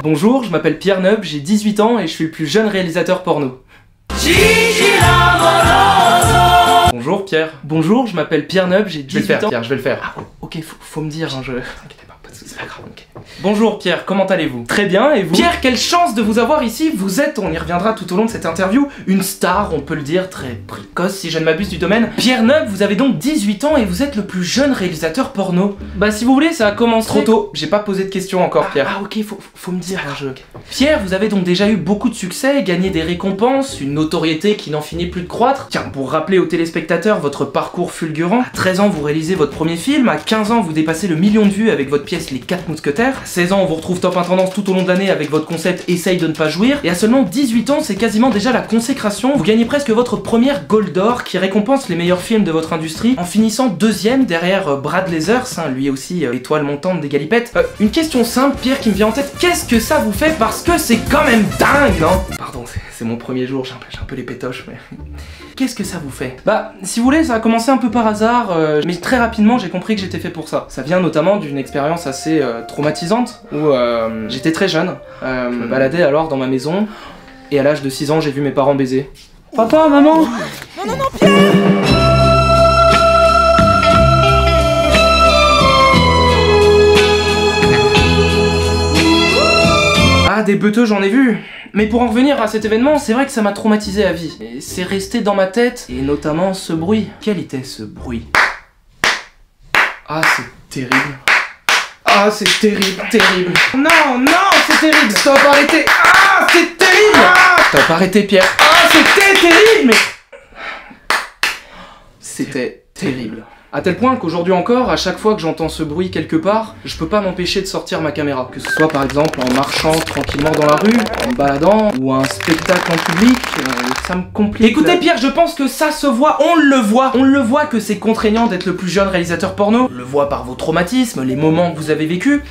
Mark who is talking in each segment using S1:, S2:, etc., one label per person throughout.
S1: Bonjour, je m'appelle Pierre Neub, j'ai 18 ans et je suis le plus jeune réalisateur porno. Bonjour Pierre. Bonjour, je m'appelle Pierre Neub, j'ai 18 ans. Pierre, je vais le faire. Ah, ok, faut me dire, hein, T'inquiète pas de soucis, c'est pas grave, ok. Bonjour Pierre, comment allez-vous? Très bien, et vous? Pierre, quelle chance de vous avoir ici. Vous êtes, on y reviendra tout au long de cette interview, une star, on peut le dire, très précoce si je ne m'abuse du domaine. Pierre Neub, vous avez donc 18 ans et vous êtes le plus jeune réalisateur porno. Bah si vous voulez, ça a commencé... Trop tôt, j'ai pas posé de questions encore Pierre. Ah ok, faut me dire un jeu. Pierre, vous avez donc déjà eu beaucoup de succès, gagné des récompenses, une notoriété qui n'en finit plus de croître. Tiens, pour rappeler aux téléspectateurs votre parcours fulgurant, à 13 ans vous réalisez votre premier film, à 15 ans vous dépassez le 1 million de vues avec votre pièce Les 4 Mousquetaires, à 16 ans on vous retrouve top intendance tout au long de l'année avec votre concept Essaye de ne pas jouir, et à seulement 18 ans c'est quasiment déjà la consécration, vous gagnez presque votre première Gold d'Or qui récompense les meilleurs films de votre industrie, en finissant deuxième derrière Brad Leathers, hein, lui aussi étoile montante des galipettes. Une question simple Pierre qui me vient en tête, qu'est-ce que ça vous fait parce que c'est quand même dingue, non? Pardon, c'est mon premier jour, j'ai un peu les pétoches, mais... Qu'est-ce que ça vous fait? Bah, si vous voulez, ça a commencé un peu par hasard, mais très rapidement j'ai compris que j'étais fait pour ça. Ça vient notamment d'une expérience assez traumatisante, où j'étais très jeune, je me baladais alors dans ma maison, et à l'âge de 6 ans j'ai vu mes parents baiser. Papa, maman!
S2: Non, Pierre!
S1: Ah, des beuteux, j'en ai vu. Mais pour en revenir à cet événement, c'est vrai que ça m'a traumatisé à vie. Et c'est resté dans ma tête, et notamment ce bruit. Quel était ce bruit? Ah, c'est terrible. Ah, c'est terrible, terrible. Non, c'est terrible. Stop, arrêtez. Ah, c'est terrible. Ah, stop, arrêtez, Pierre. Ah, c'était terrible, mais... C'était terrible. À tel point qu'aujourd'hui encore, à chaque fois que j'entends ce bruit quelque part, je peux pas m'empêcher de sortir ma caméra. Que ce soit par exemple en marchant tranquillement dans la rue, en me baladant, ou un spectacle en public, ça me complique. Écoutez Pierre, je pense que ça se voit, on le voit que c'est contraignant d'être le plus jeune réalisateur porno, on le voit par vos traumatismes, les moments que vous avez vécus.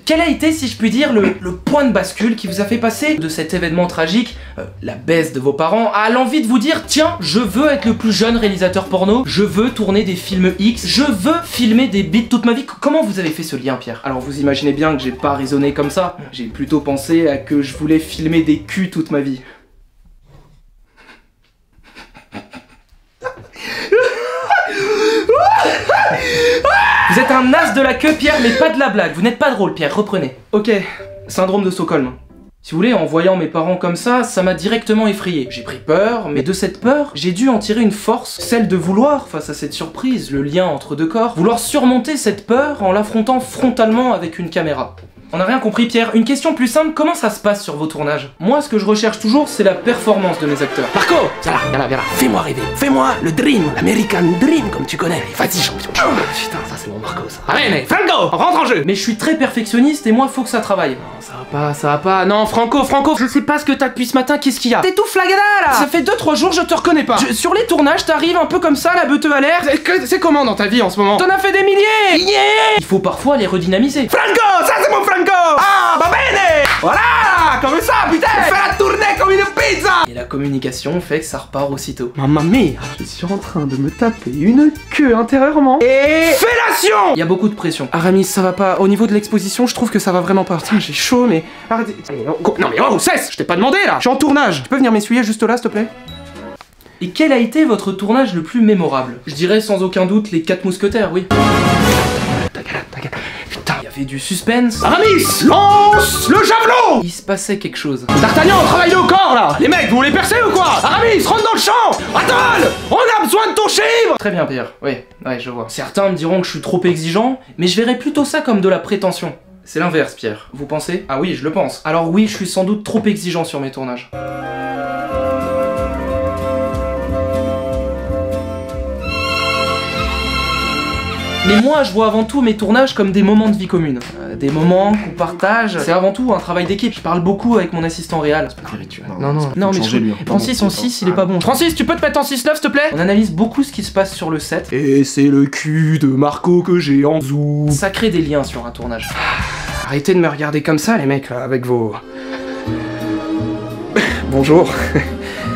S1: Quel a été, si je puis dire, le point de bascule qui vous a fait passer de cet événement tragique, la baisse de vos parents, à l'envie de vous dire, tiens, je veux être le plus jeune réalisateur porno, je veux tourner des films X, je veux filmer des beats toute ma vie. Comment vous avez fait ce lien, Pierre? Alors vous imaginez bien que j'ai pas raisonné comme ça, j'ai plutôt pensé à que je voulais filmer des culs toute ma vie. Vous êtes un as de la queue, Pierre, mais pas de la blague. Vous n'êtes pas drôle, Pierre, reprenez. Ok, syndrome de Stockholm. Si vous voulez, en voyant mes parents comme ça m'a directement effrayé. J'ai pris peur, mais de cette peur, j'ai dû en tirer une force, celle de vouloir, face à cette surprise, le lien entre deux corps, vouloir surmonter cette peur en l'affrontant frontalement avec une caméra. On n'a rien compris Pierre, une question plus simple, comment ça se passe sur vos tournages? Moi ce que je recherche toujours c'est la performance de mes acteurs. Marco, viens là, fais-moi rêver, fais-moi le dream, l'American Dream comme tu connais. Vas-y champion. Oh, putain, ça c'est mon Marco ça. Allez, Franco, rentre en jeu. Mais je suis très perfectionniste et moi faut que ça travaille. Non, ça va pas, non Franco, je sais pas ce que t'as depuis ce matin, qu'est-ce qu'il y a? T'es tout flagada là. Ça fait 2-3 jours, je te reconnais pas. Sur les tournages, t'arrives un peu comme ça, la beuteux à l'air. C'est comment dans ta vie en ce moment? T'en as fait des milliers. Yeah. Il faut parfois les redynamiser. Franco, ça c'est mon Franco. Ah, va bene! Voilà! Comme ça, putain! Fais la tournée comme une pizza! Et la communication fait que ça repart aussitôt. Mamma mia! Je suis en train de me taper une queue intérieurement. Et... Fellation! Il y a beaucoup de pression. Aramis, ça va pas. Au niveau de l'exposition, je trouve que ça va vraiment pas. Putain, j'ai chaud, mais... Arrêtez. Non mais oh, cesse! Je t'ai pas demandé, là! Je suis en tournage! Tu peux venir m'essuyer juste là, s'il te plaît? Et quel a été votre tournage le plus mémorable? Je dirais sans aucun doute les 4 Mousquetaires, oui. Ta gueule. Putain, il y avait du suspense. Aramis, lance le javelot. Il se passait quelque chose. D'Artagnan, travaillez au corps là. Les mecs, vous voulez percer ou quoi? Aramis, rentre dans le champ. Attends, on a besoin de ton chivre. Très bien Pierre, ouais, je vois. Certains me diront que je suis trop exigeant, mais je verrais plutôt ça comme de la prétention. C'est l'inverse Pierre, vous pensez? Ah oui, je le pense. Alors oui, je suis sans doute trop exigeant sur mes tournages. Mais moi, je vois avant tout mes tournages comme des moments de vie commune. Des moments qu'on partage. C'est avant tout un travail d'équipe. Je parle beaucoup avec mon assistant réel. C'est pas rituel. Non, mais Francis, en 6, il est pas bon. Francis, tu peux te mettre en 6-9, s'il te plaît? On analyse beaucoup ce qui se passe sur le set. Et c'est le cul de Marco que j'ai en zoom. Ça crée des liens sur un tournage. Arrêtez de me regarder comme ça, les mecs, là, avec vos... Bonjour.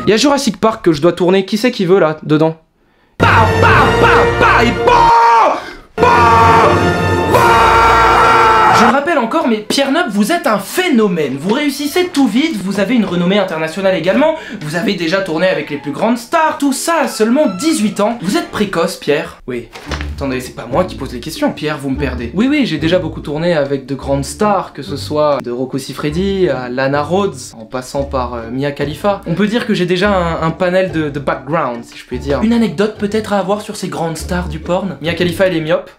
S1: Il y a Jurassic Park que je dois tourner. Qui c'est qui veut, là, dedans? Et Je le rappelle encore, mais Pierre Nob, vous êtes un phénomène. Vous réussissez tout vite, vous avez une renommée internationale également, vous avez déjà tourné avec les plus grandes stars, tout ça à seulement 18 ans. Vous êtes précoce, Pierre. Oui. Attendez, c'est pas moi qui pose les questions. Pierre, vous me perdez. Oui, j'ai déjà beaucoup tourné avec de grandes stars, que ce soit de Rocco Siffredi à Lana Rhodes, en passant par Mia Khalifa. On peut dire que j'ai déjà un panel de background, si je puis dire. Une anecdote peut-être à avoir sur ces grandes stars du porn. Mia Khalifa, elle est myope.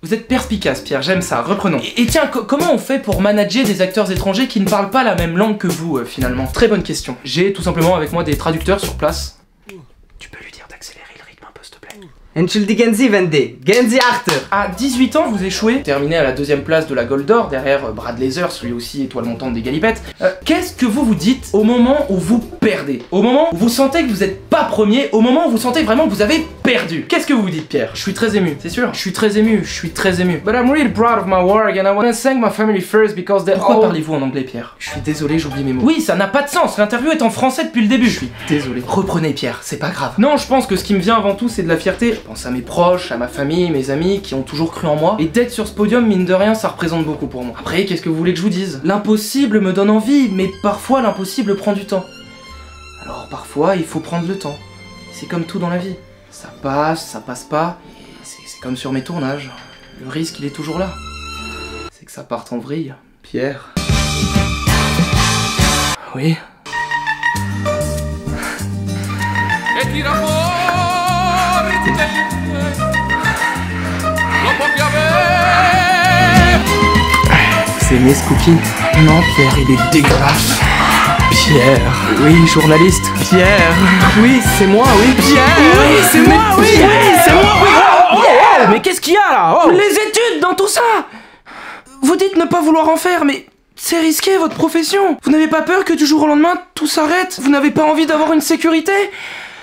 S1: Vous êtes perspicace, Pierre, j'aime ça, reprenons. Et tiens, comment on fait pour manager des acteurs étrangers qui ne parlent pas la même langue que vous, finalement? Très bonne question. J'ai tout simplement avec moi des traducteurs sur place. Tu peux lui dire d'accélérer le rythme un peu, s'il te plaît.
S2: Entschuldigen Sie, Wende. Gehen Sie achter.
S1: À 18 ans, vous échouez, terminé à la 2e place de la Gold d'Or, derrière Brad Laser, celui aussi étoile montante des Galipettes. Qu'est-ce que vous vous dites au moment où vous perdez? Au moment où vous sentez que vous êtes pas premier, au moment où vous sentez vraiment que vous avez perdu? Qu'est-ce que vous vous dites, Pierre? Je suis très ému, c'est sûr. Je suis très ému. But I'm really proud of my work and I wanna thank my family first because they... Pourquoi parlez-vous en anglais, Pierre? Je suis désolé, j'oublie mes mots. Oui, ça n'a pas de sens, l'interview est en français depuis le début. Je suis désolé. Reprenez, Pierre, c'est pas grave. Non, je pense que ce qui me vient avant tout, c'est de la fierté. Je pense à mes proches, à ma famille, mes amis qui ont toujours cru en moi. Et d'être sur ce podium, mine de rien, ça représente beaucoup pour moi. Après, qu'est-ce que vous voulez que je vous dise? L'impossible me donne envie, mais parfois l'impossible prend du temps. Alors parfois, il faut prendre le temps. C'est comme tout dans la vie. Ça passe pas, et c'est comme sur mes tournages. Le risque, il est toujours là. C'est que ça parte en vrille. Pierre. Oui. Vous aimez ce cookie? Non, Pierre, il est dégueulasse. Pierre. Oui, journaliste. Pierre. Oui, c'est moi, oui. Pierre. Oui, c'est moi, oui. Oui, c'est moi, oui. Pierre. Mais qu'est-ce qu'il y a là? Les études dans tout ça. Vous dites ne pas vouloir en faire, mais c'est risqué votre profession. Vous n'avez pas peur que du jour au lendemain tout s'arrête? Vous n'avez pas envie d'avoir une sécurité?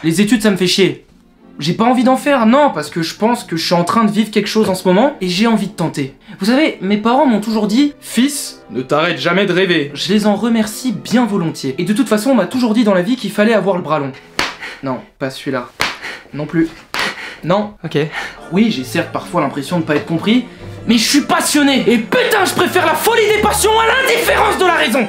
S1: Les études, ça me fait chier. J'ai pas envie d'en faire, non, parce que je pense que je suis en train de vivre quelque chose en ce moment et j'ai envie de tenter. Vous savez, mes parents m'ont toujours dit « Fils, ne t'arrête jamais de rêver ». Je les en remercie bien volontiers. Et de toute façon, on m'a toujours dit dans la vie qu'il fallait avoir le bras long. Non, pas celui-là. Non plus. Non. Ok. Oui, j'ai certes parfois l'impression de pas être compris, mais je suis passionné. Et putain, je préfère la folie des passions à l'indifférence de la raison.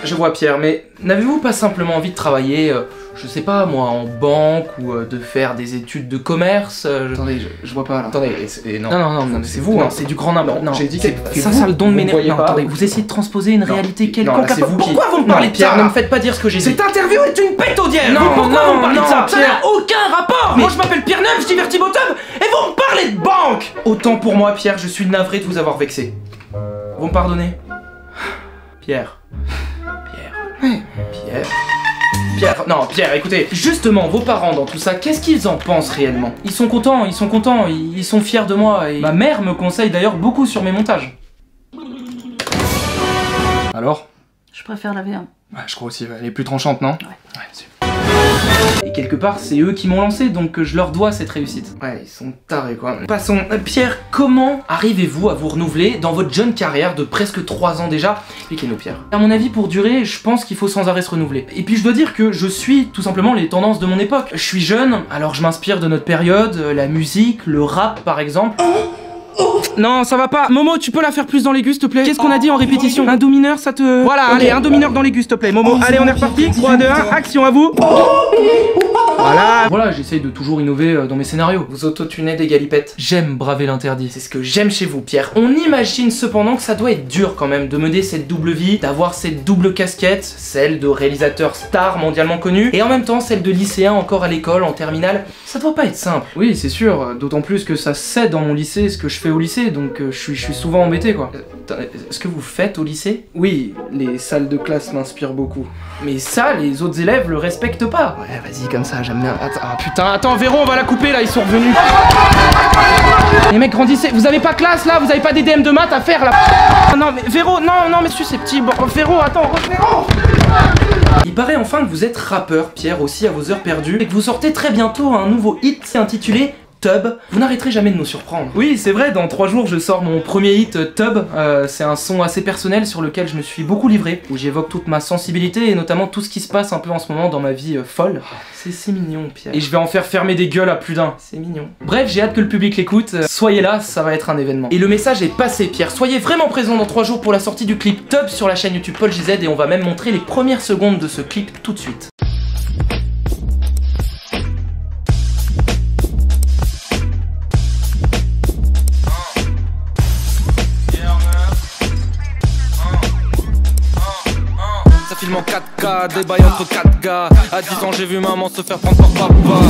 S1: Je vois, Pierre, mais n'avez-vous pas simplement envie de travailler je sais pas moi, en banque ou de faire des études de commerce. Attendez, je vois pas là. Attendez, non, c'est vous, hein, c'est du grand n'importe. Non, j'ai dit que ça a le don de m'énerver. Non, attendez, vous essayez de transposer une réalité quelconque. Pourquoi vous me parlez de ça? Ne me faites pas dire ce que j'ai dit. Cette interview est une pétaudière. Non, pourquoi vous me parlez de ça? Ça n'a aucun rapport. Moi je m'appelle Pierre Neuf, je divertis Bottom et vous me parlez de banque. Autant pour moi, Pierre, je suis navré de vous avoir vexé. Vous me pardonnez? Pierre. Pierre, écoutez, justement, vos parents dans tout ça, qu'est-ce qu'ils en pensent réellement? Ils sont contents, ils sont fiers de moi, et ma mère me conseille d'ailleurs beaucoup sur mes montages. Alors?
S3: Je préfère la V1.
S1: Ouais, je crois aussi, elle est plus tranchante, non?
S3: Ouais.
S1: Super. Et quelque part, c'est eux qui m'ont lancé, donc je leur dois cette réussite. Ouais, ils sont tarés, quoi. Passons. Pierre, comment arrivez-vous à vous renouveler dans votre jeune carrière de presque 3 ans déjà? Expliquez-nous, Pierre. À mon avis, pour durer, je pense qu'il faut sans arrêt se renouveler. Et puis je dois dire que je suis tout simplement les tendances de mon époque. Je suis jeune, alors je m'inspire de notre période, la musique, le rap par exemple. Non, ça va pas. Momo, tu peux la faire plus dans l'aigu, s'il te plaît? Qu'est-ce qu'on a dit en répétition? Un do mineur, ça te... Voilà, allez, un do mineur dans l'aigu, s'il te plaît. Momo, allez, on est reparti. 3, 2, 1, action, à vous. Voilà, j'essaye de toujours innover dans mes scénarios. Vous autotunez des galipettes. J'aime braver l'interdit. C'est ce que j'aime chez vous, Pierre. On imagine cependant que ça doit être dur quand même de mener cette double vie, d'avoir cette double casquette, celle de réalisateur star mondialement connu, et en même temps celle de lycéen encore à l'école, en terminale. Ça doit pas être simple. Oui, c'est sûr, d'autant plus que ça cède dans mon lycée ce que je fais au lycée, donc je suis souvent embêté, quoi. Ce que vous faites au lycée? Oui, les salles de classe m'inspirent beaucoup. Mais ça, les autres élèves le respectent pas. Ouais, vas-y, comme ça, j'aime bien. Attends, Véro, on va la couper, là, ils sont revenus. Les mecs, grandissez. Vous avez pas classe, là? Vous avez pas des DM de maths à faire, là? Non, mais Véro, non, messieurs, c'est petit. Bon, Véro, attends, Véro! Il paraît enfin que vous êtes rappeur, Pierre, aussi à vos heures perdues, et que vous sortez très bientôt un nouveau hit intitulé Tub, vous n'arrêterez jamais de nous surprendre. Oui, c'est vrai, dans 3 jours je sors mon premier hit Tub. C'est un son assez personnel sur lequel je me suis beaucoup livré, où j'évoque toute ma sensibilité et notamment tout ce qui se passe un peu en ce moment dans ma vie folle. C'est mignon, Pierre. Et je vais en faire fermer des gueules à plus d'un. C'est mignon. Bref, j'ai hâte que le public l'écoute. Soyez là, ça va être un événement. Et le message est passé, Pierre. Soyez vraiment présents dans 3 jours pour la sortie du clip Tub sur la chaîne YouTube Paul JZ et on va même montrer les premières secondes de ce clip tout de suite.
S3: Film en 4K, des bails entre 4 gars. À 10 ans j'ai vu maman se faire prendre par papa.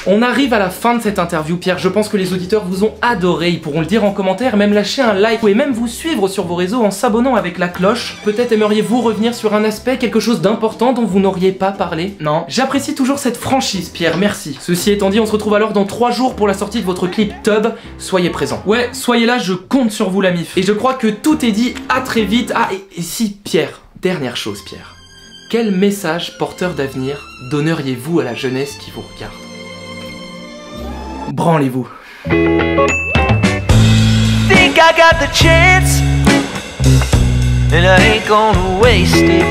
S1: On arrive à la fin de cette interview, Pierre. Je pense que les auditeurs vous ont adoré. Ils pourront le dire en commentaire, même lâcher un like. Vous pouvez même vous suivre sur vos réseaux en s'abonnant avec la cloche. Peut-être aimeriez-vous revenir sur un aspect, quelque chose d'important dont vous n'auriez pas parlé? Non. J'apprécie toujours cette franchise, Pierre, merci. Ceci étant dit, on se retrouve alors dans 3 jours pour la sortie de votre clip Tub. Soyez présents. Ouais, soyez là, je compte sur vous, la mif. Et je crois que tout est dit, à très vite. Ah, et si, Pierre, dernière chose, Pierre. Quel message porteur d'avenir donneriez-vous à la jeunesse qui vous regarde? Branlez-vous.
S4: Think I got the chance, and I ain't gonna waste it.